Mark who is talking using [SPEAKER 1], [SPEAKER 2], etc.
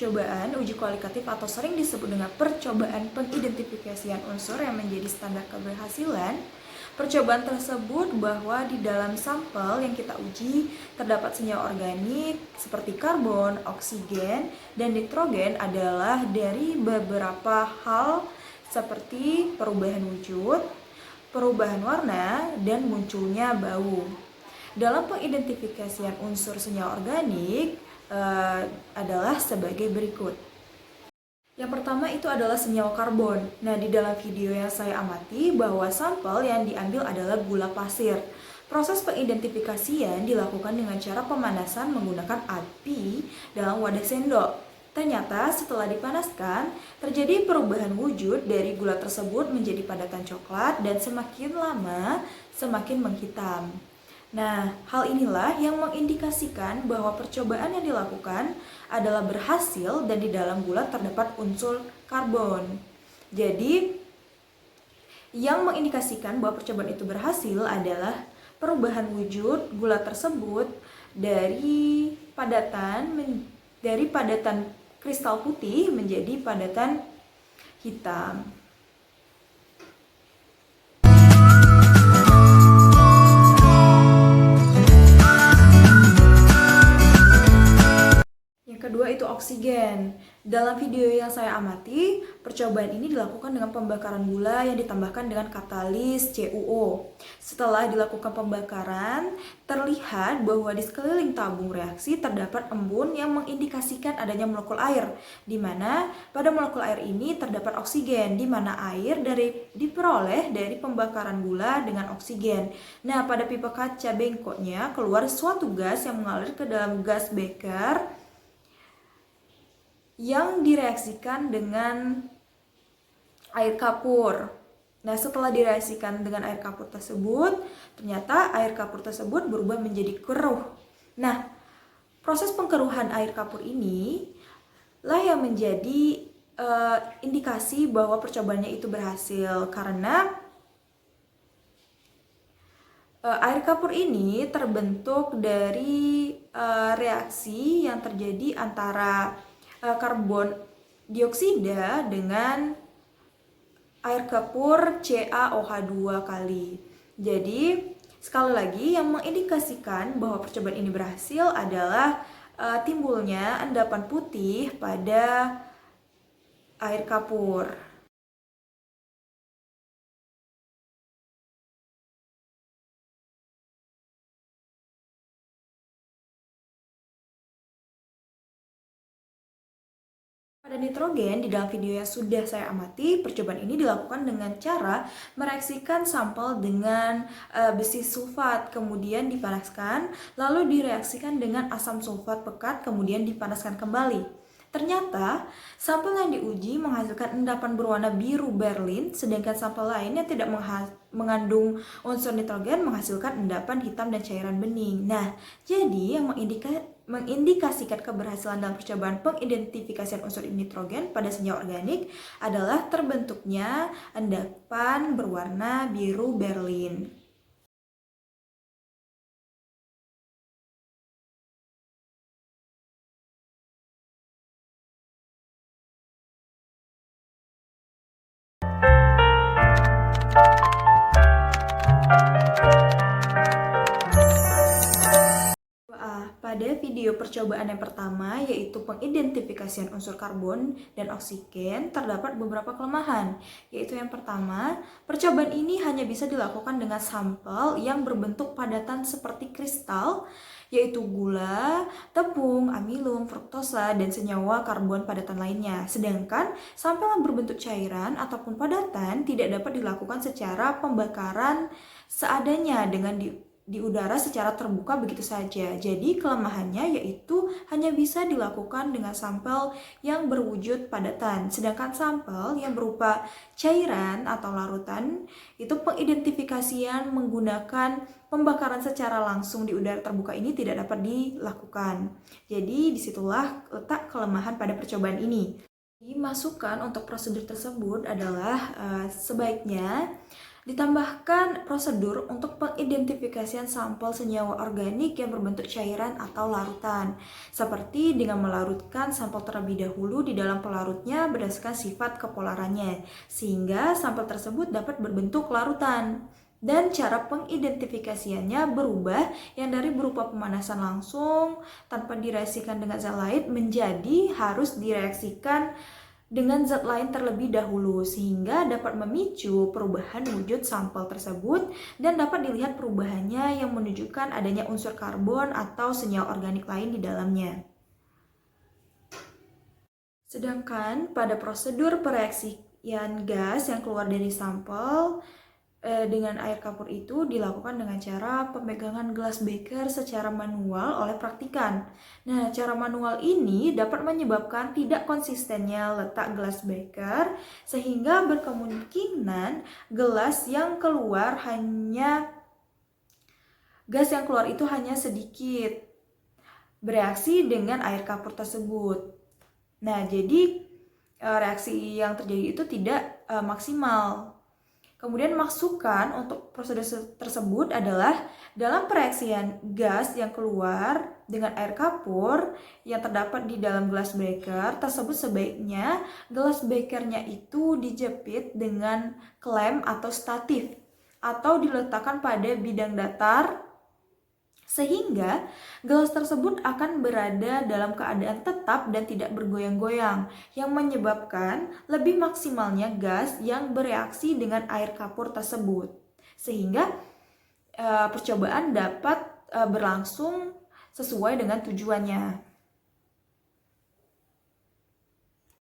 [SPEAKER 1] percobaan uji kualitatif atau sering disebut dengan percobaan pengidentifikasian unsur yang menjadi standar keberhasilan. Percobaan tersebut bahwa di dalam sampel yang kita uji terdapat senyawa organik seperti karbon, oksigen, dan nitrogen adalah dari beberapa hal seperti perubahan wujud, perubahan warna, dan munculnya bau. Dalam pengidentifikasian unsur senyawa organik adalah sebagai berikut. Yang pertama itu adalah senyawa karbon. Nah, di dalam video yang saya amati bahwa sampel yang diambil adalah gula pasir. Proses pengidentifikasian dilakukan dengan cara pemanasan menggunakan api dalam wadah sendok. Ternyata setelah dipanaskan, terjadi perubahan wujud dari gula tersebut menjadi padatan coklat dan semakin lama semakin menghitam. Nah, hal inilah yang mengindikasikan bahwa percobaan yang dilakukan adalah berhasil dan di dalam gula terdapat unsur karbon. Jadi, yang mengindikasikan bahwa percobaan itu berhasil adalah perubahan wujud gula tersebut dari padatan kristal putih menjadi padatan hitam. Kedua itu oksigen. Dalam video yang saya amati, percobaan ini dilakukan dengan pembakaran gula yang ditambahkan dengan katalis CuO. Setelah dilakukan pembakaran, terlihat bahwa di sekeliling tabung reaksi terdapat embun yang mengindikasikan adanya molekul air, di mana pada molekul air ini terdapat oksigen, di mana air diperoleh dari pembakaran gula dengan oksigen. Nah, pada pipa kaca bengkoknya keluar suatu gas yang mengalir ke dalam gas beker yang direaksikan dengan air kapur. Nah, setelah direaksikan dengan air kapur tersebut, ternyata air kapur tersebut berubah menjadi keruh. Nah, proses pengkeruhan air kapur ini lah yang menjadi indikasi bahwa percobaannya itu berhasil, karena air kapur ini terbentuk dari reaksi yang terjadi antara karbon dioksida dengan air kapur CaOH2 kali. Jadi, sekali lagi yang mengindikasikan bahwa percobaan ini berhasil adalah timbulnya endapan putih pada air kapur. Pada nitrogen, di dalam video yang sudah saya amati, percobaan ini dilakukan dengan cara mereaksikan sampel dengan besi sulfat, kemudian dipanaskan, lalu direaksikan dengan asam sulfat pekat, kemudian dipanaskan kembali. Ternyata, sampel yang diuji menghasilkan endapan berwarna biru berlin, sedangkan sampel lain yang tidak mengandung unsur nitrogen menghasilkan endapan hitam dan cairan bening. Nah, jadi yang mengindikasikan keberhasilan dalam percobaan pengidentifikasian unsur nitrogen pada senyawa organik adalah terbentuknya endapan berwarna biru berlin. Pada video percobaan yang pertama, yaitu pengidentifikasian unsur karbon dan oksigen, terdapat beberapa kelemahan, yaitu yang pertama, percobaan ini hanya bisa dilakukan dengan sampel yang berbentuk padatan seperti kristal, yaitu gula, tepung, amilum, fruktosa, dan senyawa karbon padatan lainnya. Sedangkan sampel yang berbentuk cairan ataupun padatan tidak dapat dilakukan secara pembakaran seadanya dengan di udara secara terbuka begitu saja. Jadi kelemahannya yaitu hanya bisa dilakukan dengan sampel yang berwujud padatan. Sedangkan sampel yang berupa cairan atau larutan itu pengidentifikasian menggunakan pembakaran secara langsung di udara terbuka ini tidak dapat dilakukan. Jadi disitulah letak kelemahan pada percobaan ini. Masukan untuk prosedur tersebut adalah sebaiknya Ditambahkan prosedur untuk pengidentifikasian sampel senyawa organik yang berbentuk cairan atau larutan, seperti dengan melarutkan sampel terlebih dahulu di dalam pelarutnya berdasarkan sifat kepolarannya, sehingga sampel tersebut dapat berbentuk larutan. Dan cara pengidentifikasiannya berubah yang dari berupa pemanasan langsung tanpa direaksikan dengan zat lain menjadi harus direaksikan dengan zat lain terlebih dahulu, sehingga dapat memicu perubahan wujud sampel tersebut dan dapat dilihat perubahannya yang menunjukkan adanya unsur karbon atau senyawa organik lain di dalamnya. Sedangkan pada prosedur pereaksian gas yang keluar dari sampel dengan air kapur itu dilakukan dengan cara pemegangan gelas beker secara manual oleh praktikan. Nah, cara manual ini dapat menyebabkan tidak konsistennya letak gelas beker sehingga berkemungkinan gas yang keluar itu hanya sedikit bereaksi dengan air kapur tersebut. Nah, jadi reaksi yang terjadi itu tidak maksimal. Kemudian masukan untuk prosedur tersebut adalah dalam pereaksian gas yang keluar dengan air kapur yang terdapat di dalam gelas beker tersebut, sebaiknya gelas bekernya itu dijepit dengan klem atau statif atau diletakkan pada bidang datar sehingga gelas tersebut akan berada dalam keadaan tetap dan tidak bergoyang-goyang, yang menyebabkan lebih maksimalnya gas yang bereaksi dengan air kapur tersebut, sehingga percobaan dapat berlangsung sesuai dengan tujuannya.